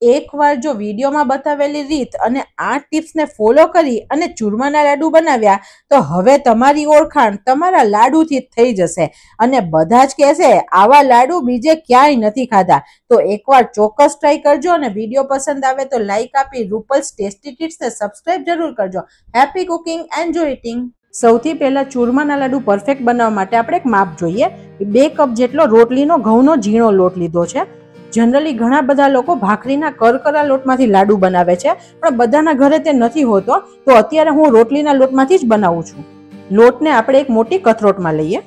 એકવાર જો વિડીયોમાં બતાવેલી રીત અને આ ટિપ્સને ફોલો કરી અને ચૂરમાના લાડુ બનાવ્યા તો હવે તમારી ઓળખાણ તમારા લાડુથી જ થઈ જશે અને બધા જ કહેશે આવા લાડુ બીજે ક્યાંય નથી ખાધા. તો એકવાર ચોક્કસ ટ્રાય કરજો અને વિડીયો પસંદ આવે તો લાઈક આપી રૂપલ્સ ટેસ્ટી ટિપ્સને સબસ્ક્રાઇબ જરૂર કરજો. Happy cooking, enjoy eating. સૌથી પહેલા ચૂરમાના લાડુ પરફેક્ટ બનાવવા માટે આપણે એક માપ જોઈએ. 2 કપ જેટલો રોટલીનો ઘઉંનો ઝીણો લોટ લીધો છે. જનરલી ઘણા બધા લોકો ભાખરીના કરકરા લોટમાંથી લાડુ બનાવે છે, પણ બધાના ઘરે તે નથી હોતો, તો અત્યારે હું રોટલીના લોટમાંથી જ બનાવું છું. લોટને આપણે એક મોટી કથરોટમાં લઈએ.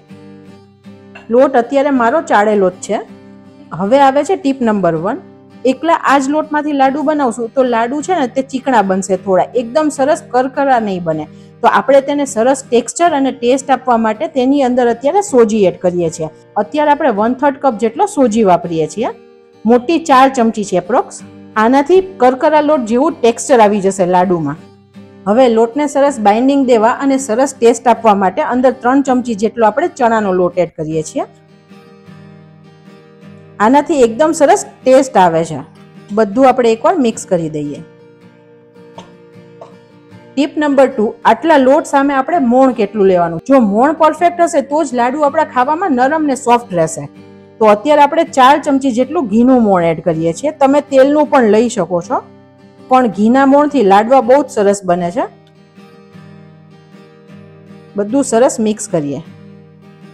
લોટ અત્યારે મારો ચાળેલો જ છે. હવે આવે છે ટીપ નંબર 1. એકલા આ જ લોટમાંથી લાડુ બનાવશું તો લાડુ છે ને તે ચીકણા બનશે, થોડા એકદમ સરસ કરકરા નહીં બને. તો આપણે તેને સરસ ટેક્સચર અને ટેસ્ટ આપવા માટે તેની અંદર અત્યારે સોજી એડ કરીએ છીએ. અત્યારે આપણે 1/3 કપ જેટલો સોજી વાપરીએ છીએ. મોટી 4 ચમચી છે એપ્રોક્સ. આનાથી કરકરા લોટ જેવું ટેક્સચર આવી જશે લાડુમાં. હવે લોટને સરસ બાઇન્ડિંગ દેવા અને સરસ ટેસ્ટ આપવા માટે અંદર 3 ચમચી જેટલો આપણે ચણાનો લોટ એડ કરીએ છીએ. આનાથી એકદમ સરસ ટેસ્ટ આવે છે. બધું આપણે એકવાર મિક્સ કરી દઈએ. ટીપ નંબર 2, આટલા લોટ સામે આપણે મોણ કેટલું લેવાનું. જો મોણ પરફેક્ટ હશે તો જ લાડુ આપણા ખાવામાં નરમ ને સોફ્ટ રહેશે. તો અત્યારે આપણે 4 ચમચી જેટલું ઘીનું મોણ એડ કરીએ છીએ. તમે તેલનું પણ લઈ શકો છો, પણ ઘીના મોણથી લાડવા બહુ જ સરસ બને છે. બધું સરસ મિક્સ કરીએ.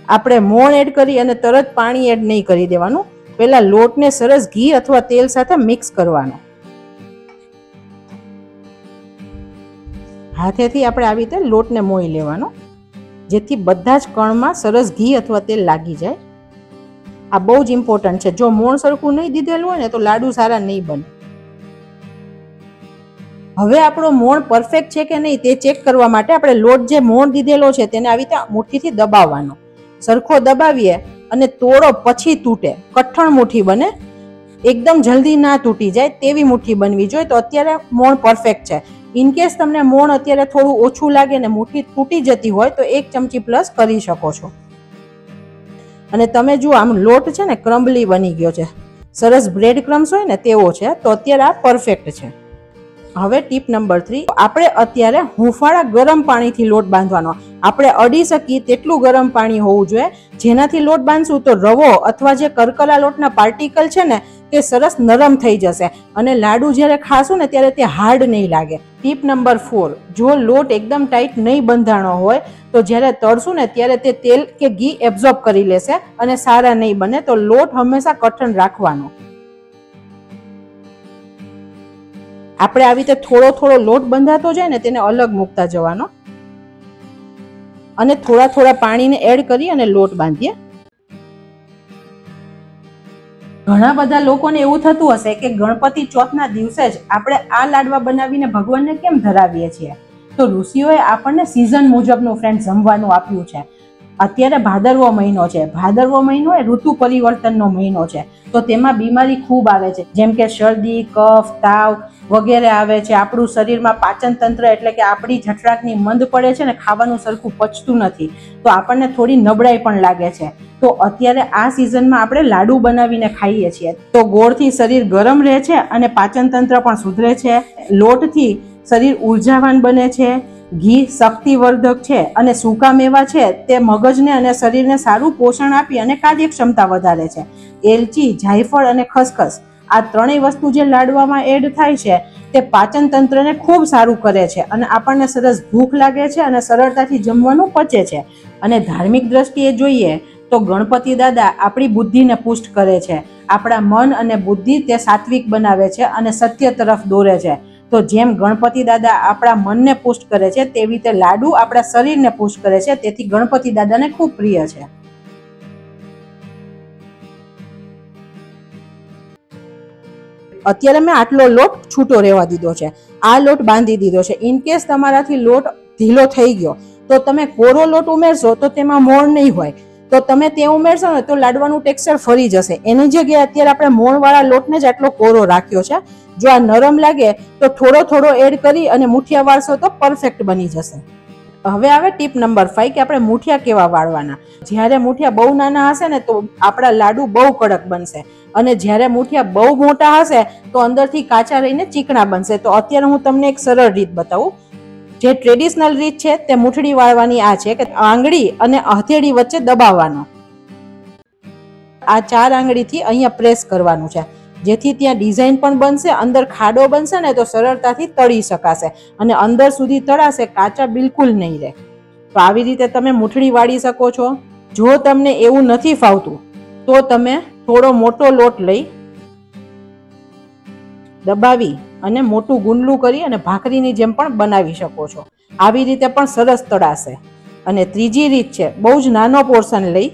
આપણે મોણ એડ કરી અને તરત પાણી એડ નહીં કરી દેવાનું. પહેલા લોટને સરસ ઘી અથવા તેલ સાથે મિક્સ કરવાનો. હાથેથી આપણે આવી રીતે લોટને મોઈ લેવાનો, જેથી બધા જ કણમાં સરસ ઘી અથવા તેલ લાગી જાય. આ બહુ જ ઇમ્પોર્ટન્ટ છે. જો મોણ સરખું નહીં દીધેલું હોય ને તો લાડુ સારા નહીં બને. હવે આપણો મોણ પરફેક્ટ છે કે નહીં તે ચેક કરવા માટે આપણે લોટ જે મોણ દીધેલો છે તેને આવી રીતે મુઠ્ઠીથી દબાવવાનો. સરખો દબાવીએ અને તોડો પછી તૂટે, કઠણ મુઠ્ઠી બને. એકદમ જલ્દી ના તૂટી જાય તેવી મુઠ્ઠી બનવી જોઈએ. તો અત્યારે મોણ પરફેક્ટ છે. ઇનકેસ તમને મોણ અત્યારે થોડું ઓછું લાગે ને મુઠ્ઠી તૂટી જતી હોય તો 1 ચમચી પ્લસ કરી શકો છો. અને તમે જુઓ આમ લોટ છે ને ક્રમ્બલી બની ગયો છે, સરસ બ્રેડ ક્રમ્સ હોય ને તેવો છે. તો અત્યારે આ પરફેક્ટ છે. હવે ટીપ નંબર 3, આપણે અત્યારે હુંફાળા ગરમ પાણીથી લોટ બાંધવાનો. આપણે અડી શકીએ તેટલું ગરમ પાણી હોવું જોઈએ, જેનાથી લોટ બાંધશું તો રવો અથવા જે કરકરા લોટના પાર્ટિકલ છે ને તે સરસ નરમ થઈ જશે અને લાડુ જ્યારે ખાશું ને ત્યારે તે હાર્ડ નહીં લાગે. ટીપ નંબર 4, જો લોટ એકદમ ટાઈટ નહીં બંધાણો હોય તો જ્યારે તળશું ને ત્યારે તે તેલ કે ઘી એબ્ઝોર્બ કરી લેશે અને સારા નહીં બને. તો લોટ હંમેશા કઠણ રાખવાનો. આપણે આવી રીતે થોડો થોડો લોટ બંધાતો જાય ને તેને અલગ મૂકતા જવાનો અને થોડા થોડા પાણીને એડ કરી અને લોટ બાંધીએ. ઘણા બધા લોકોને એવું થતું હશે કે ગણપતિ ચોથના દિવસે જ આપણે આ લાડવા બનાવીને ભગવાનને કેમ ધરાવીએ છીએ. તો ઋષિઓએ આપણને સિઝન મુજબનું ફ્રેન્ડ જમવાનું આપ્યું છે. અત્યારે ભાદરવો મહિનો છે. ભાદરવો મહિનો એ ઋતુ પરિવર્તનનો મહિનો છે. તો તેમાં બીમારી ખૂબ આવે છે, જેમ કે શરદી, કફ, તાવ વગેરે આવે છે. આપણું શરીરમાં પાચન તંત્ર એટલે કે આપણી જઠરાગ્નિ મંદ પડે છે ને ખાવાનું સરખું પચતું નથી. તો આપણને થોડી નબળાઈ પણ લાગે છે. તો અત્યારે આ સિઝનમાં આપણે લાડુ બનાવીને ખાઈએ છીએ તો ગોળથી શરીર ગરમ રહે છે અને પાચન તંત્ર પણ સુધરે છે. લોટથી શરીર ઉર્જાવાન બને છે. ઘી શક્તિવર્ધક છે અને સૂકા મેવા છે તે મગજને અને શરીરને સારું પોષણ આપી અને કાર્યક્ષમતા વધારે છે. એલચી, જાયફળ અને ખસખસ આ ત્રણેય વસ્તુ જે લાડવામાં એડ થાય છે તે પાચન તંત્રને ખૂબ સારું કરે છે અને આપણને સરસ ભૂખ લાગે છે અને સરળતાથી જમવાનું પચે છે. અને ધાર્મિક દ્રષ્ટિએ જોઈએ તો ગણપતિ દાદા આપણી બુદ્ધિને પુષ્ટ કરે છે. આપણા મન અને બુદ્ધિ તે સાત્વિક બનાવે છે અને સત્ય તરફ દોરે છે. તો જેમ ગણપતિ દાદા આપણા મનને પુષ્ટ કરે છે તેવી રીતે લાડુ આપણા શરીરને પુષ્ટ કરે છે. તેથી ગણપતિ દાદાને ખૂબ પ્રિય છે. અત્યારે મેં આટલો લોટ છૂટો રહેવા દીધો છે. આ લોટ બાંધી દીધો છે. ઇનકેસ તમારાથી લોટ ઢીલો થઈ ગયો તો તમે કોરો લોટ ઉમેરશો તો તેમાં મોણ નહીં હોય. તો તમે તે ઉમેરશો ને તો લાડવાનું ટેક્સચર ફરી જશે. એની જગ્યાએ અત્યારે આપણે મોણવાળા લોટને જ આટલો કોરો રાખ્યો છે. જો આ નરમ લાગે તો થોડો થોડો એડ કરી અને મુઠિયા વાળશો તો પરફેક્ટ બની જશે. હવે આવે ટીપ નંબર 5 કે આપણે મુઠિયા કેવા વાળવાના. જ્યારે મુઠિયા બહુ નાના હશે ને તો આપણા લાડુ બહુ કડક બનશે, અને જ્યારે મુઠિયા બહુ મોટા હશે તો અંદરથી કાચા રહીને ચીકણા બનશે. તો અત્યારે હું તમને એક સરળ રીત બતાવું. જે ટ્રેડિશનલ રીત છે તે મુઠડી વાળવાની આ છે કે આંગળી અને હથેળી વચ્ચે દબાવવાનો. આ 4 આંગળીથી અહીંયા પ્રેસ કરવાનું છે, જેથી ત્યાં ડિઝાઇન પણ બનશે, અંદર ખાડો બનશે ને તો સરળતાથી તળી શકાશે, અને અંદર સુધી તળાશે, કાચા બિલકુલ નહીં રહે. તો આવી રીતે તમે મુઠડી વાળી શકો છો. જો તમને એવું નથી ફાવતું તો તમે થોડો મોટો લોટ લઈ દબાવી અને મોટું ગુંડલું કરી અને ભાખરીની જેમ પણ બનાવી શકો છો. આવી રીતે પણ સરસ તળાશે. અને ત્રીજી રીત છે, બહુ જ નાનો પોર્શન લઈ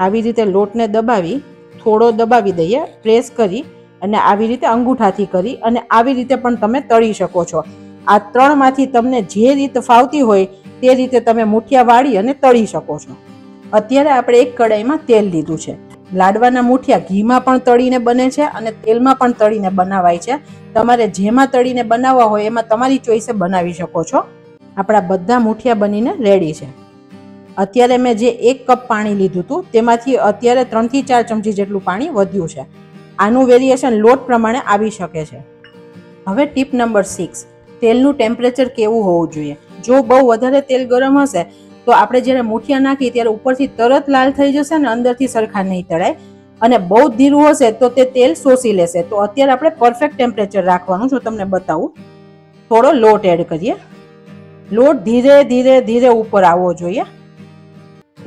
આવી રીતે લોટને દબાવી, થોડો દબાવી દઈએ, પ્રેસ કરી અને આવી રીતે અંગૂઠાથી કરી અને આવી રીતે પણ તમે તળી શકો છો. આ 3માંથી તમને જે રીત ફાવતી હોય તે રીતે તમે મુઠિયા વાળી અને તળી શકો છો. અત્યારે આપણે એક કડાઈમાં તેલ લીધું છે. લાડવાના મુઠિયા ઘીમાં પણ તળીને બને છે અને તેલમાં પણ તળીને બનાવાય છે. તમારે જેમાં તળીને બનાવવા હોય એમાં તમારી ચોઈસે બનાવી શકો છો. આપણા બધા મુઠિયા બનીને રેડી છે. અત્યારે મેં જે 1 કપ પાણી લીધું હતું તેમાંથી અત્યારે 3 થી 4 ચમચી જેટલું પાણી વધ્યું છે. આનું વેરિએશન લોટ પ્રમાણે આવી શકે છે. હવે ટીપ નંબર 6, તેલનું ટેમ્પરેચર કેવું હોવું જોઈએ. જો બહુ વધારે તેલ ગરમ હશે તો આપણે જ્યારે મુઠિયા નાખીએ ત્યારે ઉપરથી તરત લાલ થઈ જશે ને અંદરથી સરખા નહીં તળાય, અને બહુ ધીરું હશે તો તે તેલ શોષી લેશે. તો અત્યારે આપણે પરફેક્ટ ટેમ્પરેચર રાખવાનું. જો તમને બતાવું, થોડો લોટ એડ કરીએ. લોટ ધીરે ધીરે ધીરે ઉપર આવવો જોઈએ,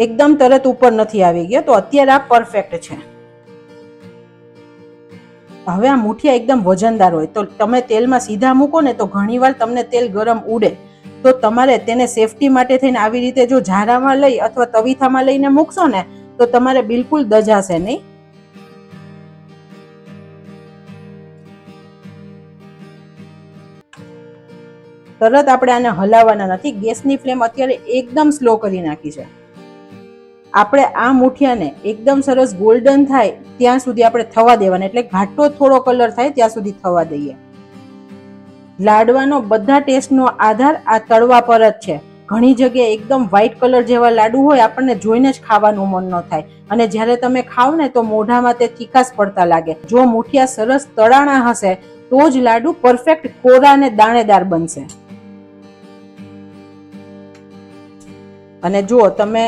એકદમ તરત ઉપર નથી આવી ગયો. તો અત્યારે આ પરફેક્ટ છે. હવે આ મુઠિયા એકદમ વજનદાર હોય તો તમે તેલમાં સીધા મૂકો ને તો ઘણીવાર તમને તેલ ગરમ ઉડે. તો તમારે તેને સેફટી માટે થઈને આવી રીતે જો ઝારામાં લઈ અથવા તવીથામાં લઈને મૂકશો ને તો તમારે બિલકુલ દજાશે નહીં. તરત આપણે આને હલાવવાના નથી. ગેસની ફ્લેમ અત્યારે એકદમ સ્લો કરી નાખી છે. આપણે આ મુઠિયાને એકદમ સરસ ગોલ્ડન થાય ત્યાં સુધી આપણે થવા દેવાના, એટલે ઘાટો થોડો કલર થાય ત્યાં સુધી થવા દઈએ. લાડવાનો બધા ટેસ્ટનો આધાર આ તળવા પર જ છે. ઘણી જગ્યાએ એકદમ વ્હાઈટ કલર જેવા લાડુ હોય, આપણને જોઈને જ ખાવાનું મન ન થાય, અને જ્યારે તમે ખાવ ને તો મોઢામાં તે તીખાશ પડતા લાગે. જો મુઠિયા સરસ તળાણા હશે તો જ લાડુ પરફેક્ટ કોરા અને દાણેદાર બનશે. અને જો તમને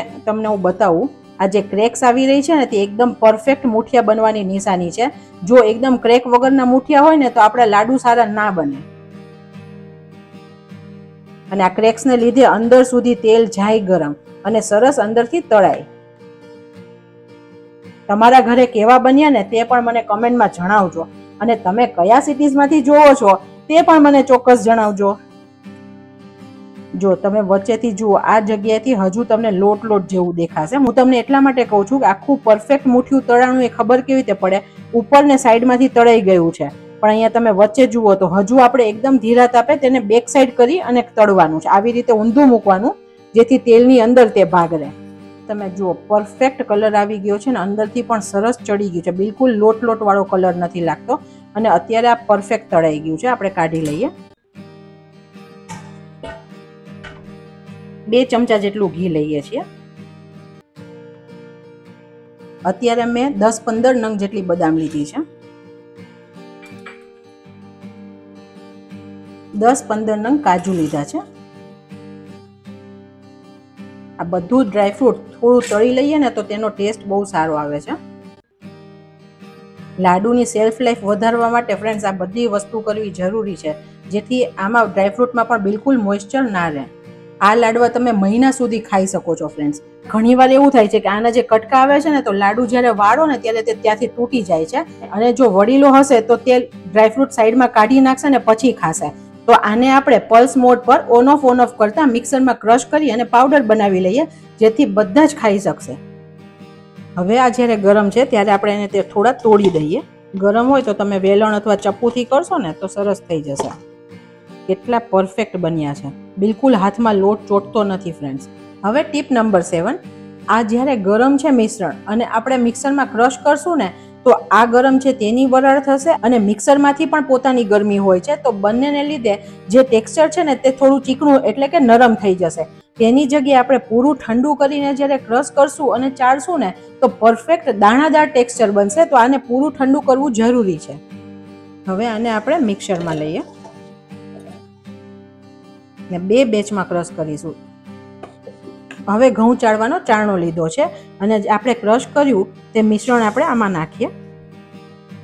હું બતાવું, આ જે ક્રેક્સ આવી રહી છે ને તે એકદમ પરફેક્ટ મુઠિયા બનવાની નિશાની છે. જો એકદમ ક્રેક વગરના મુઠિયા હોય ને તો આપણા લાડુ સારા ના બને. અને આ ક્રેક્સને લીધે અંદર સુધી તેલ જાય ગરમ અને સરસ અંદરથી તળાય. તમારા ઘરે કેવા બન્યા ને તે પણ મને કમેન્ટમાં જણાવજો, અને તમે કયા સિટીઝમાંથી જોવો છો તે પણ મને ચોક્કસ જણાવજો. જો તમે વચ્ચેથી જુઓ, આ જગ્યાએથી હજુ તમને લોટ જેવું દેખાશે. હું તમને એટલા માટે કહું છું કે આખું પરફેક્ટ મુઠિયું તળાણું એ ખબર કેવી રીતે પડે, ઉપર ને સાઈડમાંથી તળાઈ ગયું છે, પણ અહીંયા તમે વચ્ચે જુઓ તો હજુ આપણે એકદમ ધીરા તાપે તેને બેક સાઈડ કરી અને તળવાનું છે. આવી રીતે ઊંધું મૂકવાનું જેથી તેલની અંદર તે ભાગ રહે. તમે જુઓ પરફેક્ટ કલર આવી ગયો છે ને અંદરથી પણ સરસ ચડી ગયું છે. બિલકુલ લોટ વાળો કલર નથી લાગતો, અને અત્યારે આ પરફેક્ટ તળાઈ ગયું છે. આપણે કાઢી લઈએ. 2 ચમચા જેટલું ઘી લઈએ છીએ. અત્યારે મેં 10-15 નંગ જેટલી બદામ લીધી છે. 10-15 નંગ કાજુ લીધા છે. આ બધું ડ્રાયફ્રૂટ થોડું તળી લઈએ ને તો તેનો ટેસ્ટ બહુ સારો આવે છે. લાડુની સેલ્ફ લાઈફ વધારવા માટે ફ્રેન્ડ્સ આ બધી વસ્તુ કરવી જરૂરી છે, જેથી આમાં ડ્રાયફ્રૂટમાં પણ બિલકુલ મોઇસ્ચર ના રહે. આ લાડવા તમે મહિના સુધી ખાઈ શકો છો ફ્રેન્ડ્સ. ઘણીવાર એવું થાય છે કે આના જે કટકા આવે છે ને તો લાડુ જ્યારે વાળો ને ત્યારે તે ત્યાંથી તૂટી જાય છે, અને જો વડીલો હશે તો તે ડ્રાયફ્રૂટ સાઈડમાં કાઢી નાખશે ને પછી ખાશે. તો આને આપણે પલ્સ મોડ પર ઓન ઓફ કરતા મિક્સરમાં ક્રશ કરી અને પાવડર બનાવી લઈએ, જેથી બધા જ ખાઈ શકશે. હવે આ જ્યારે ગરમ છે ત્યારે આપણે એને તે થોડા તોડી દઈએ. ગરમ હોય તો તમે વેલણ અથવા ચપ્પુથી કરશો ને તો સરસ થઈ જશે. કેટલા પરફેક્ટ બન્યા છે, બિલકુલ હાથમાં લોટ ચોટતો નથી ફ્રેન્ડ્સ. હવે ટીપ નંબર 7, આ જ્યારે ગરમ છે મિશ્રણ અને આપણે મિક્સરમાં ક્રશ કરશું ને તો આ ગરમ છે તેની વરાળ થશે અને મિક્સરમાંથી પણ પોતાની ગરમી હોય છે, તો બંનેને લીધે જે ટેક્સચર છે ને તે થોડું ચીકણું એટલે કે નરમ થઈ જશે. તેની જગ્યાએ આપણે પૂરું ઠંડુ કરીને જ્યારે ક્રશ કરશું અને ચાળશું ને તો પરફેક્ટ દાણાદાર ટેક્સચર બનશે. તો આને પૂરું ઠંડુ કરવું જરૂરી છે. હવે આને આપણે મિક્સરમાં લઈએ ને 2 બેચમાં ક્રશ કરીશું. હવે ઘઉં ચાળવાનો ચાળનો લીધો છે અને આપણે ક્રશ કર્યું તે મિશ્રણ આપણે આમાં નાખીએ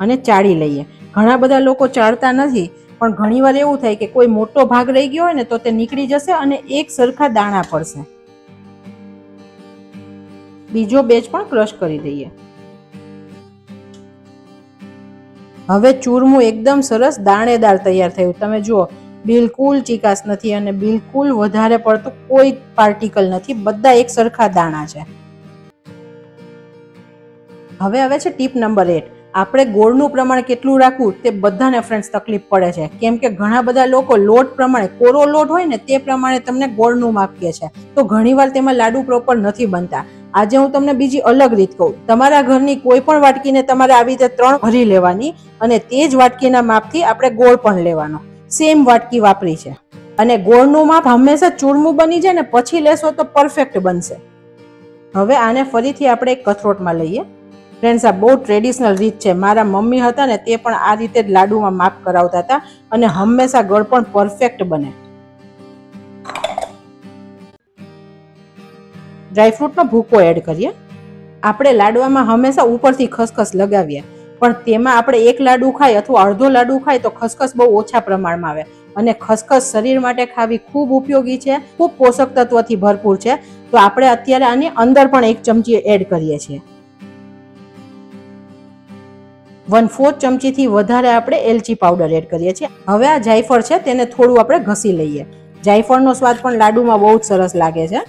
અને ચાળી લઈએ. ઘણા બધા લોકો ચાળતા નથી, પણ ઘણીવાર એવું થાય કે કોઈ મોટો ભાગ રહી ગયો હોય ને તો તે નીકળી જશે અને એક સરખા દાણા પડશે. બીજો બેચ પણ ક્રશ કરી દઈએ. હવે ચૂરમું એકદમ સરસ દાણેદાર તૈયાર થયું. તમે જુઓ, બિલકુલ ચીકાશ નથી અને બિલકુલ વધારે પડતું કોઈ પાર્ટિકલ નથી, બધા એક સરખા દાણા છે. હવે આવે છે ટીપ નંબર 8. આપણે ગોળનું પ્રમાણ કેટલું રાખવું તે બધાને ફ્રેન્ડ્સ તકલીફ પડે છે, કેમ કે ઘણા બધા લોકો લોટ પ્રમાણે, કોરો લોટ હોય ને તે પ્રમાણે તમને ગોળનું માપ કહે છે, તો ઘણીવાર તેમાં લાડુ પ્રોપર નથી બનતા. આજે હું તમને બીજી અલગ રીત કહું. તમારા ઘરની કોઈ પણ વાટકીને તમારે આવી રીતે 3 ભરી લેવાની અને તે જ વાટકીના માપથી આપણે ગોળ પણ લેવાનો. સેમ વાટકી વાપરી છે અને ગોળનું માપ હંમેશા ચૂરમું બની જાય ને પછી લેશો તો પરફેક્ટ બનશે. હવે આને ફરીથી આપણે એક કથરોટમાં લઈએ. ફ્રેન્ડ્સ, આ બહુ ટ્રેડિશનલ રીત છે. મારા મમ્મી હતા ને તે પણ આ રીતે જ લાડુમાં માપ કરાવતા હતા અને હંમેશા ગળ પણ પરફેક્ટ બને. ડ્રાયફ્રૂટનો ભૂકો એડ કરીએ. આપણે લાડવામાં હંમેશા ઉપરથી ખસખસ લગાવીએ, પણ તેમાં આપણે એક લાડુ ખાય અથવા અડધો લાડુ ખાય તો ખસખસ બહુ ઓછા પ્રમાણમાં આવે અને ખસખસ શરીર માટે ખાવી ખૂબ ઉપયોગી છે, ખૂબ પોષક તત્વથી ભરપૂર છે. તો આપણે અત્યારે આની અંદર પણ 1 ચમચી એડ કરીએ છીએ. 1/4 ચમચીથી વધારે આપણે એલચી પાવડર એડ કરીએ છીએ. હવે આ જાયફળ છે તેને થોડું આપણે ઘસી લઈએ. જાયફળનો સ્વાદ પણ લાડુમાં બહુ જ સરસ લાગે છે.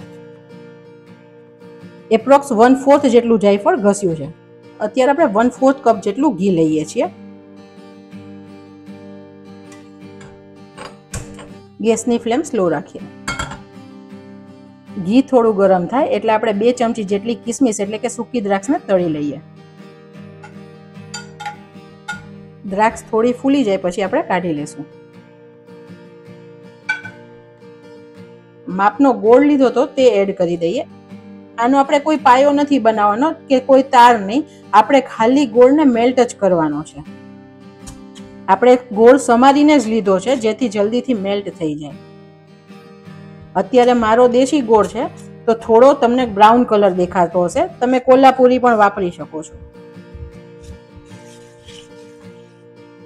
એપ્રોક્સ 1/4 જેટલું જાયફળ ઘસ્યું છે. અત્યારે આપણે 1/4 કપ જેટલું ઘી લઈએ છીએ. ગેસની ફ્લેમ સ્લો રાખીએ. ઘી થોડું ગરમ થાય એટલે આપણે 2 ચમચી જેટલી કિસમિસ એટલે કે સૂકી દ્રાક્ષને તળી લઈએ. દ્રાક્ષ થોડી ફૂલી જાય પછી આપણે કાઢી લેશું. માપનો ગોળ લીધો તો તે એડ કરી દઈએ. આનો આપણે કોઈ પાયો નથી બનાવવાનો કે કોઈ તાર નહીં, આપણે ખાલી ગોળને મેલ્ટ જ કરવાનો છે. આપણે ગોળ સમારીને જ લીધો છે જેથી જલ્દીથી મેલ્ટ થઈ જાય. અત્યારે મારો દેશી ગોળ છે તો થોડો તમને બ્રાઉન કલર દેખાતો હશે, તમે કોલ્હાપુરી પણ વાપરી શકો છો.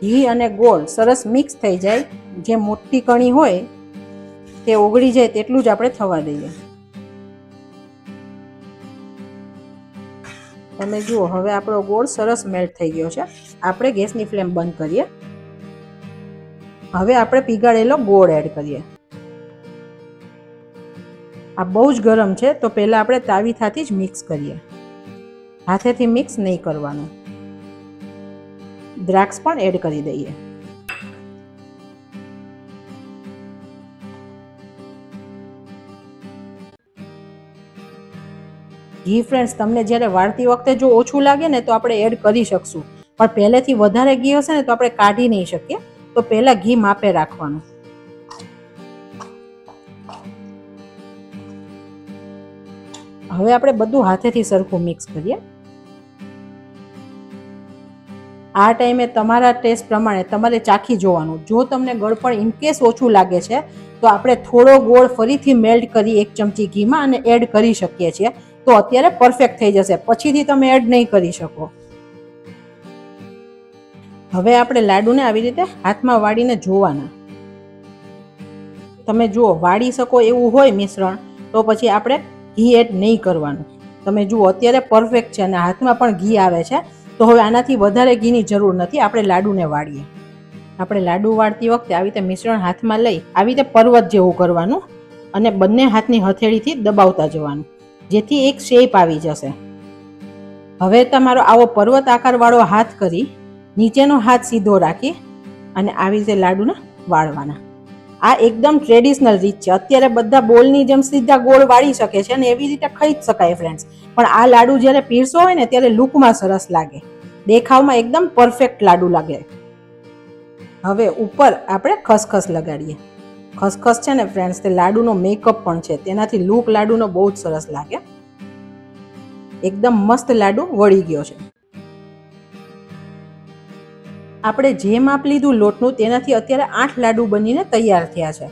ઘી અને ગોળ સરસ મિક્સ થઈ જાય, જે મોટી કણી હોય તે ઓગળી જાય તેટલું જ આપણે થવા દઈએ. તમે જુઓ, હવે આપણો ગોળ સરસ મેલ્ટ થઈ ગયો છે. આપણે ગેસની ફ્લેમ બંધ કરીએ. હવે આપણે પીગાળેલો ગોળ એડ કરીએ. આ બહુ જ ગરમ છે તો પહેલા આપણે તાવીથાથી જ મિક્સ કરીએ. હાથેથી મિક્સ નહીં કરવાનું. દ્રાક્ષ પણ એડ કરી દઈએ. ઘી ફ્રેન્ડ્સ, તમને જ્યારે વાળતી વખતે જો ઓછું લાગે ને તો આપણે એડ કરી શકશું, પણ પહેલેથી વધારે ઘી હશે ને તો આપણે કાઢી નહીં શકીએ. તો પહેલા ઘી માપે રાખવાનું. હવે આપણે બધું હાથેથી સરખું મિક્સ કરીએ. આ ટાઈમે તમારા ટેસ્ટ પ્રમાણે તમારે ચાખી જોવાનું. જો તમને ગળપણ ઇનકેસ ઓછું લાગે છે તો આપણે થોડો ગોળ ફરીથી મેલ્ટ કરી 1 ચમચી ઘીમાં અને એડ કરી શકીએ છીએ. તો અત્યારે પરફેક્ટ થઈ જશે, પછીથી તમે એડ નહીં કરી શકો. હવે આપણે લાડુને આવી રીતે હાથમાં વાળીને જોવાના. તમે જુઓ, વાળી શકો એવું હોય મિશ્રણ તો પછી આપણે ઘી એડ નહીં કરવાનું. તમે જુઓ, અત્યારે પરફેક્ટ છે અને હાથમાં પણ ઘી આવે છે. તો હવે આનાથી વધારે ઘીની જરૂર નથી. આપણે લાડુને વાળીએ. આપણે લાડુ વાળતી વખતે આવી રીતે મિશ્રણ હાથમાં લઈ આવી રીતે પર્વત જેવું કરવાનું અને બંને હાથની હથેળીથી દબાવતા જવાનું, જેથી એક શેપ આવી જશે. હવે તમારો આવો પર્વત આકાર વાળો હાથ કરી નીચેનો હાથ સીધો રાખી અને આવી રીતે લાડુને વાળવાના. આ એકદમ ટ્રેડિશનલ રીત છે. અત્યારે બધા બોલની જેમ સીધા ગોળ વાળી શકે છે અને એવી રીતે ખાઈ જ શકાય ફ્રેન્ડ્સ, પણ આ લાડુ જ્યારે પીરસો હોય ને ત્યારે લુકમાં સરસ લાગે. દેખાવમાં એકદમ પરફેક્ટ લાડુ લાગે. હવે ઉપર આપણે ખસખસ લગાડીએ. ખસખસ છે ને ફ્રેન્ડ્સ, તે લાડુનો મેકઅપ પણ છે, તેનાથી લુક લાડુનો બહુ જ સરસ લાગે. એકદમ મસ્ત લાડુ વળી ગયો છે. આપણે જે માપ લીધું લોટનું તેનાથી અત્યારે 8 લાડુ બનીને તૈયાર થયા છે.